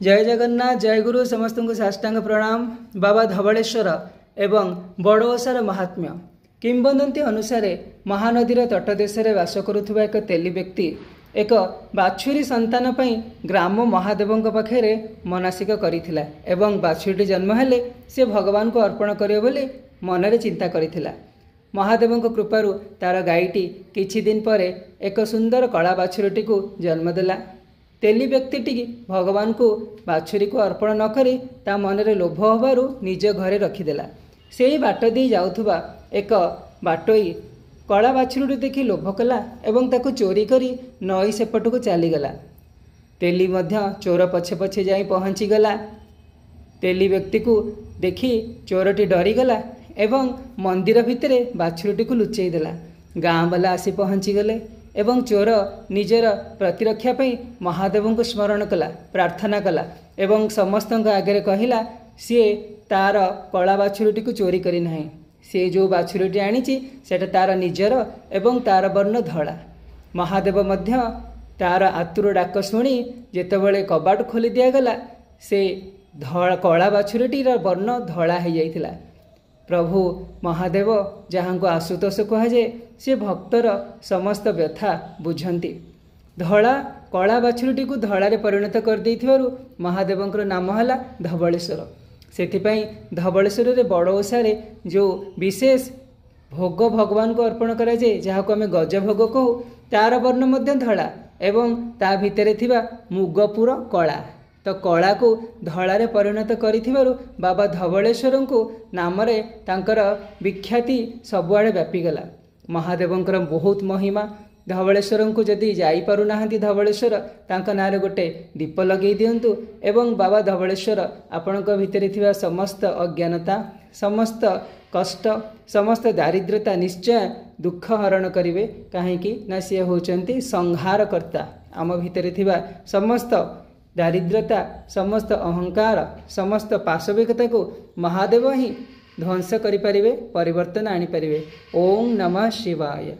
जय जगन्नाथ जय गुरु समस्त को साष्टांग प्रणाम। बाबा धवलेश्वर एवं बड़ ओषार महात्म्य किंबदंती अनुसार महानदीर तटदेश बास करुवा एक तेली व्यक्ति एक बाछुरी संतान पई ग्राम महादेव पाखे मनासिक करथिला एवं बाछुरी जन्म हेले से भगवान को अर्पण करियो बोली मनरे चिंता करथिला। महादेव कृपारू तार गाईटी किछि दिन पर एक सुंदर कला बाछुरीटी को जन्म देला। तेली व्यक्तिटी भगवान को बाछुरी को अर्पण न करी ता मनरे लोभ होबारु निज घरे रखिदेला। से बाट दे जाउथुबा एक बाटोई कला बाछुरी देखि लोभ कला एवं ताको चोरी करी नई सेपटू चलीगला। तेली मध्य चोर पछे पछे जाई पहुँची गला। तेली व्यक्ति को देखि चोरटी डरीगला एवं मंदिर भितरे बाछुरीटी को लुचई देला। गाँ वाला आसी पहुँची गले एवं चोर निजर प्रतिरक्षा पई महादेव को स्मरण कला, प्रार्थना कला एवं समस्त आगे कहला सी तार कला बाछुरीटी को चोरी करी नाही। सी जो बाछुरीटी आनीची सेटा तार निजर एवं तार वर्ण धड़ा। महादेव मध्य तार आतुर डाक शुणी जेतेबेले कबाट खोली दिगला से कला बाछुरीटीर वर्ण धड़ा हो जाइथिला। प्रभु महादेव जहाँ को आशुतोष कहुए से भक्तर समस्त व्यथा बुझंती। धड़ा कला बाछुरीटी को धड़ारे परिणत कर देइथिबारु महादेवंकर नाम है धवलेश्वर। सेथिपाई धवलेश्वर रे बड़ ओषारे जो विशेष भोग भगवान को अर्पण करा जाए जहाँ को आम गज भोग कहू तार वर्ण मध्य धड़ा एवं ता भितरे थिबा मुगपुर कला तो कला को धड़ारे परिणत करिथिबारु बाबा धवलेश्वर को नाम रे तांकर विख्याति सबुआड़े व्यापीगला। महादेवंकर बहुत महिमा। धवलेश्वर को जदि जाई पारु नाहंती धवलेश्वर तांका नारे गोटे दीप लगे दियंतु एवं बाबा धवलेश्वर आपणक भितरे थिबा समस्त अज्ञानता समस्त कष्ट समस्त दारिद्रता निश्चय दुख हरण करिवे। काहेकि ना सी होचंती संहारकर्ता। आम भितरे थिबा समस्त दारिद्रता समस्त अहंकार समस्त पाशविकता को महादेव ही ध्वंस करि परिवे, परिवर्तन आनी परिवे। ओम नमः शिवाय।